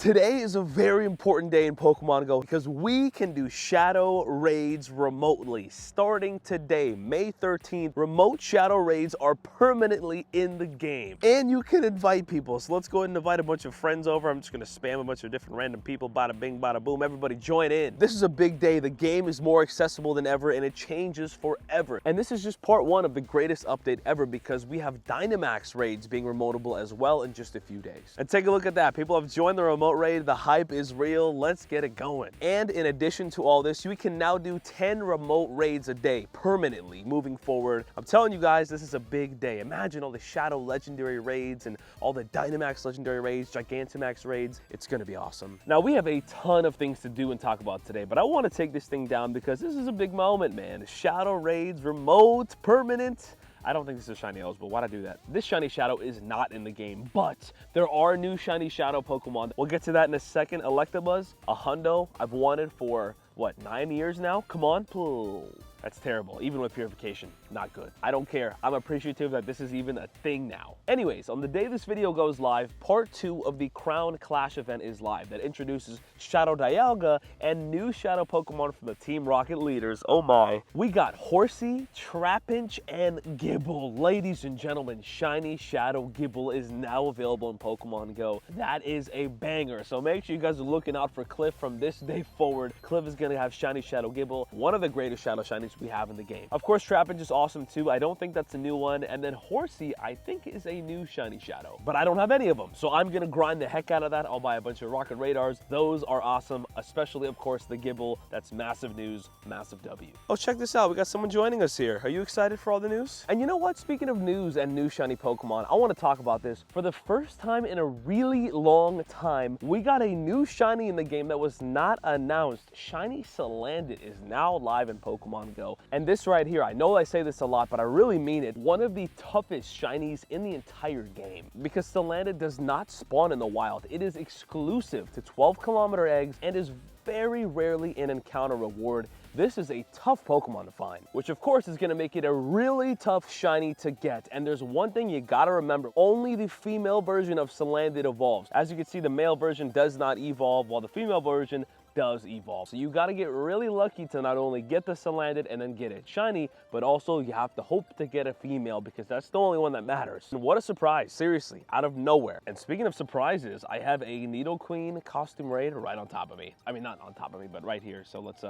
Today is a very important day in Pokemon GO because we can do shadow raids remotely. Starting today, May 13th, remote shadow raids are permanently in the game. And you can invite people. So let's go ahead and invite a bunch of friends over. I'm just gonna spam a bunch of different random people. Bada bing, bada boom. Everybody join in. This is a big day. The game is more accessible than ever and it changes forever. And this is just part one of the greatest update ever because we have Dynamax raids being remotable as well in just a few days. And take a look at that. People have joined the remote raid. The hype is real. Let's get it going. And in addition to all this, we can now do 10 remote raids a day permanently moving forward. I'm telling you guys, this is a big day. Imagine all the Shadow Legendary raids and all the Dynamax Legendary raids, Gigantamax raids. It's gonna be awesome. Now, we have a ton of things to do and talk about today, but I want to take this thing down because this is a big moment, man. Shadow raids, remote, permanent. I don't think this is Shiny eligible. Why'd I do that? This Shiny Shadow is not in the game, but there are new Shiny Shadow Pokemon. We'll get to that in a second. Electabuzz, a hundo I've wanted for, what, 9 years now? Come on, please. That's terrible. Even with purification, not good. I don't care. I'm appreciative that this is even a thing now. Anyways, on the day this video goes live, part 2 of the Crown Clash event is live that introduces Shadow Dialga and new Shadow Pokemon from the Team Rocket leaders. Oh my. We got Horsey, Trapinch, and Gible. Ladies and gentlemen, Shiny Shadow Gible is now available in Pokemon GO. That is a banger. So make sure you guys are looking out for Cliff from this day forward. Cliff is gonna have Shiny Shadow Gible, one of the greatest Shadow Shinies we have in the game. Of course, Trapinch is awesome too. I don't think that's a new one. And then Horsey, I think, is a new Shiny Shadow, but I don't have any of them. So I'm gonna grind the heck out of that. I'll buy a bunch of Rocket Radars. Those are awesome, especially, of course, the Gible. That's massive news, massive W. Oh, check this out. We got someone joining us here. Are you excited for all the news? And you know what? Speaking of news and new Shiny Pokemon, I want to talk about this. For the first time in a really long time, we got a new Shiny in the game that was not announced. Shiny Salandit is now live in Pokemon GO. And this right here, I know I say this a lot, but I really mean it. One of the toughest Shinies in the entire game. Because Salandit does not spawn in the wild. It is exclusive to 12-kilometer eggs and is very rarely an encounter reward. This is a tough Pokemon to find, which of course is gonna make it a really tough Shiny to get. And there's one thing you gotta remember, only the female version of Salandit evolves. As you can see, the male version does not evolve, while the female version does evolve. So you got to get really lucky to not only get the Salandit and then get it shiny, but also you have to hope to get a female because that's the only one that matters. And what a surprise, seriously, out of nowhere. And speaking of surprises, I have a Nidoqueen costume raid right on top of me. I mean, not on top of me, but right here. So let's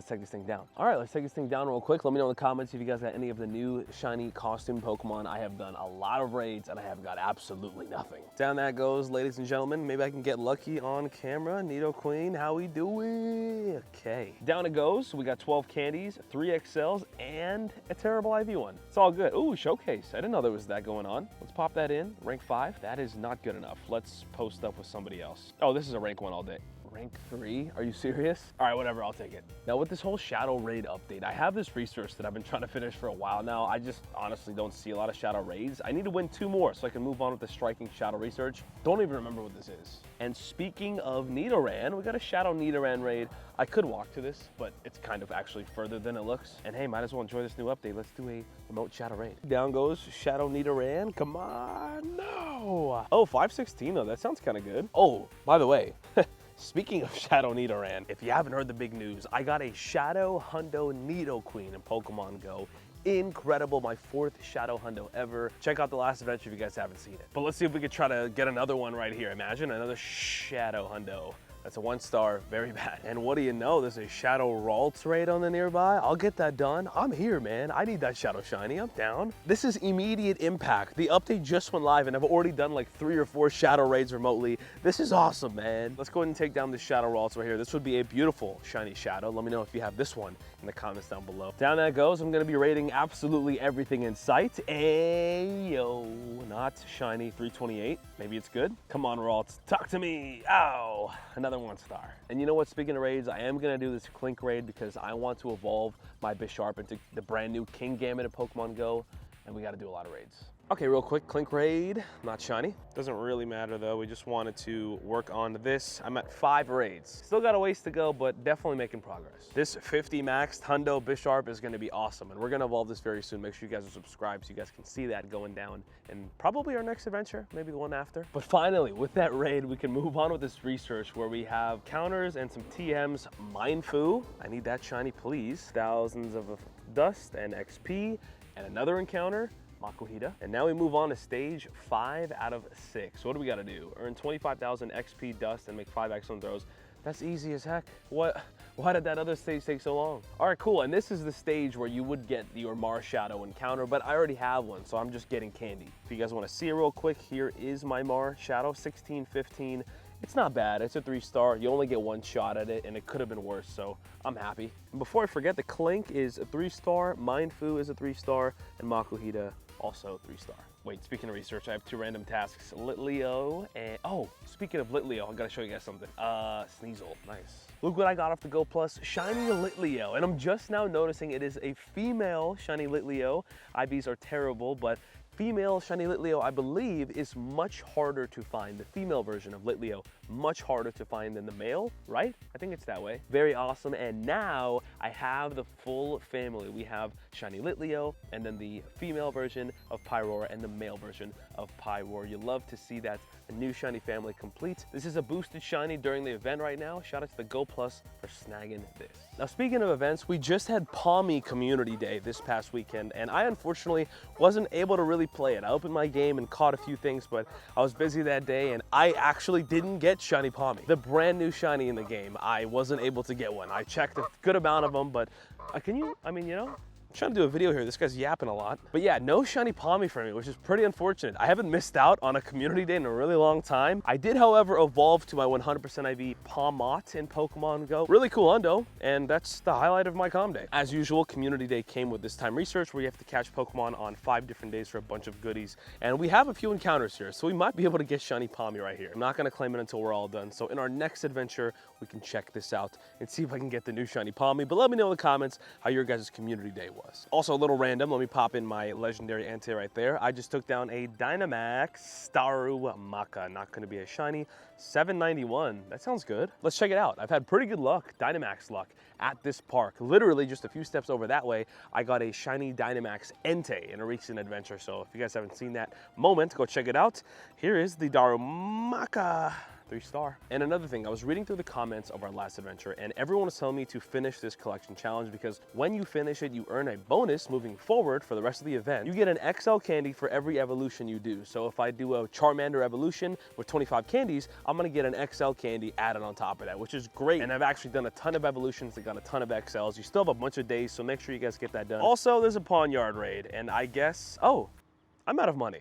take this thing down. All right, let's take this thing down real quick. Let me know in the comments if you guys got any of the new shiny costume Pokemon. I have done a lot of raids and I have got absolutely nothing. Down that goes, ladies and gentlemen. Maybe I can get lucky on camera. Nidoqueen, how we doing? Okay. Down it goes. We got 12 candies, 3 XLs, and a terrible IV one. It's all good. Ooh, showcase. I didn't know there was that going on. Let's pop that in. Rank 5. That is not good enough. Let's post up with somebody else. Oh, this is a rank 1 all day. Rank 3? Are you serious? All right, whatever, I'll take it. Now with this whole Shadow Raid update, I have this research that I've been trying to finish for a while now. I just honestly don't see a lot of Shadow Raids. I need to win 2 more so I can move on with the striking Shadow research. Don't even remember what this is. And speaking of Nidoran, we got a Shadow Nidoran raid. I could walk to this, but it's kind of actually further than it looks. And hey, might as well enjoy this new update. Let's do a remote Shadow Raid. Down goes Shadow Nidoran. Come on, no. Oh, 516 though, that sounds kind of good. Oh, by the way, speaking of Shadow Nidoran, if you haven't heard the big news, I got a Shadow Hundo Nidoqueen in Pokemon GO. Incredible, my 4th Shadow Hundo ever. Check out the last adventure if you guys haven't seen it. But let's see if we could try to get another one right here. Imagine another Shadow Hundo. That's a 1-star, very bad. And what do you know, there's a Shadow Ralts raid on the nearby. I'll get that done. I'm here, man. I need that Shadow Shiny, I'm down. This is immediate impact. The update just went live and I've already done like 3 or 4 Shadow raids remotely. This is awesome, man. Let's go ahead and take down this Shadow Ralts right here. This would be a beautiful Shiny Shadow. Let me know if you have this one in the comments down below. Down that goes. I'm gonna be raiding absolutely everything in sight. Ayo, not Shiny 328. Maybe it's good. Come on, Ralts, talk to me. Ow, another 1-star. And you know what, speaking of raids, I am gonna do this Clink raid because I want to evolve my Bisharp into the brand new King Gambit of Pokemon GO, and we gotta do a lot of raids. Okay, real quick, Clink Raid, not shiny. Doesn't really matter though, we just wanted to work on this. I'm at 5 raids. Still got a ways to go, but definitely making progress. This 50 max Hundo Bisharp is gonna be awesome, and we're gonna evolve this very soon. Make sure you guys are subscribed so you guys can see that going down in probably our next adventure, maybe the one after. But finally, with that raid, we can move on with this research where we have counters and some TMs. Mindfu, I need that shiny, please. Thousands of dust and XP, and another encounter. Makuhita. And now we move on to stage 5 out of 6. What do we got to do? Earn 25,000 XP dust and make 5 excellent throws. That's easy as heck. Why did that other stage take so long? All right, cool. And this is the stage where you would get your Shadow encounter, but I already have one, so I'm just getting candy. If you guys want to see it real quick, here is my Shadow 1615. It's not bad, it's a 3-star. You only get 1 shot at it, and it could have been worse, so I'm happy. And before I forget, the Clink is a 3-star, Mindfu is a 3-star, and Makuhita also 3-star. Wait, speaking of research, I have 2 random tasks. Litleo and, oh, speaking of Litleo, I gotta show you guys something. Sneasel, nice. Look what I got off the Go Plus, Shiny Litleo. And I'm just now noticing it is a female Shiny Litleo. IVs are terrible, but female Shiny Litleo, I believe, is much harder to find. The female version of Litleo, much harder to find than the male, right? I think it's that way. Very awesome. And now I have the full family. We have Shiny Litleo, and then the female version of Pyroar and the male version of Pyroar. You love to see that a new shiny family complete. This is a boosted shiny during the event right now. Shout out to the Go Plus for snagging this. Now, speaking of events, we just had Palmy Community Day this past weekend, and I unfortunately wasn't able to really play it. I opened my game and caught a few things, but I was busy that day, and I actually didn't get Shiny Palmy, the brand new shiny in the game. I wasn't able to get one. I checked a good amount of them, but I'm trying to do a video here. This guy's yapping a lot. But yeah, no Shiny Palmy for me, which is pretty unfortunate. I haven't missed out on a community day in a really long time. I did, however, evolve to my 100% IV Palmot in Pokemon GO. Really cool hundo, and that's the highlight of my comm day. As usual, community day came with this time research where you have to catch Pokemon on 5 different days for a bunch of goodies. And we have a few encounters here, so we might be able to get Shiny Palmy right here. I'm not gonna claim it until we're all done. So in our next adventure, we can check this out and see if I can get the new Shiny Palmy. But let me know in the comments how your guys' community day was. Also a little random, let me pop in my legendary ante right there. I just took down a Dynamax Starumaka, not gonna be a shiny, 791. That sounds good. Let's check it out. I've had pretty good luck, Dynamax luck, at this park. Literally just a few steps over that way, I got a shiny Dynamax Entei in a recent adventure. So if you guys haven't seen that moment, go check it out. Here is the Darumaka. 3-star. And another thing, I was reading through the comments of our last adventure, and everyone was telling me to finish this collection challenge because when you finish it, you earn a bonus moving forward for the rest of the event. You get an XL candy for every evolution you do. So if I do a Charmander evolution with 25 candies, I'm gonna get an XL candy added on top of that, which is great. And I've actually done a ton of evolutions that got a ton of XLs. You still have a bunch of days, so make sure you guys get that done. Also, there's a Pawn Yard raid, and I guess, oh, I'm out of money.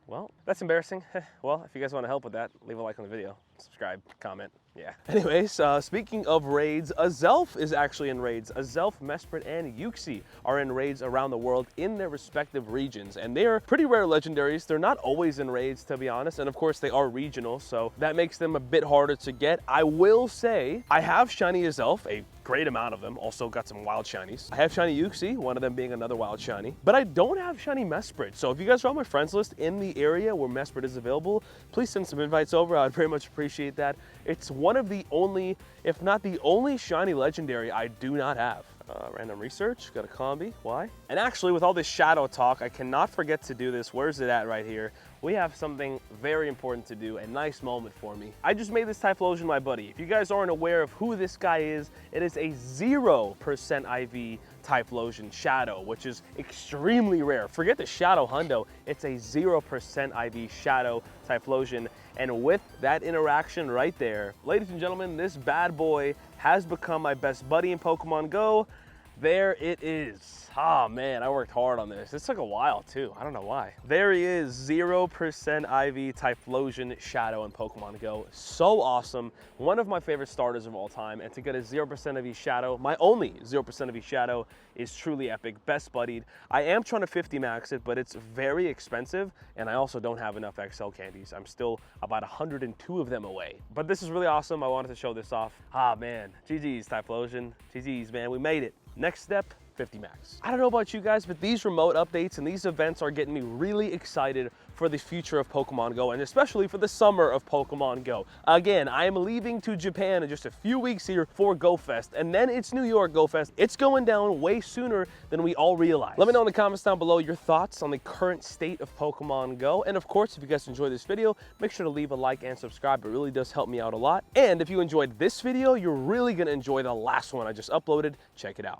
Well, that's embarrassing. Well, if you guys want to help with that, leave a like on the video, subscribe, comment, yeah. Anyways, speaking of raids, Azelf is actually in raids. Azelf, Mesprit, and Uxie are in raids around the world in their respective regions, and they are pretty rare legendaries. They're not always in raids, to be honest, and of course they are regional, so that makes them a bit harder to get. I will say, I have shiny Azelf, a great amount of them. Also got some wild shinies. I have shiny Uxie, one of them being another wild shiny, but I don't have shiny Mesprit. So if you guys are on my friends list in the area where Mesprit is available, please send some invites over. I'd very much appreciate that. It's one of the only, if not the only shiny legendary I do not have. Random research, got a combi, why? And actually with all this shadow talk, I cannot forget to do this. Where's it at right here? We have something very important to do, a nice moment for me. I just made this Typhlosion my buddy. If you guys aren't aware of who this guy is, it is a 0% IV Typhlosion Shadow, which is extremely rare. Forget the Shadow Hundo, it's a 0% IV Shadow Typhlosion. And with that interaction right there, ladies and gentlemen, this bad boy has become my best buddy in Pokemon GO. There it is. Oh man, I worked hard on this. This took a while too, I don't know why. There he is, 0% IV Typhlosion Shadow in Pokemon GO. So awesome, one of my favorite starters of all time, and to get a 0% IV Shadow, my only 0% IV Shadow, is truly epic, best buddied. I am trying to 50 max it, but it's very expensive, and I also don't have enough XL candies. I'm still about 102 of them away. But this is really awesome, I wanted to show this off. Ah man, GG's Typhlosion, GG's man, we made it. Next step, 50 max. I don't know about you guys, but these remote updates and these events are getting me really excited for the future of Pokemon Go, and especially for the summer of Pokemon Go. Again, I am leaving to Japan in just a few weeks here for Go Fest, and then it's New York Go Fest. It's going down way sooner than we all realize. Let me know in the comments down below your thoughts on the current state of Pokemon Go, and of course, if you guys enjoyed this video, make sure to leave a like and subscribe. It really does help me out a lot. And if you enjoyed this video, you're really gonna enjoy the last one I just uploaded. Check it out.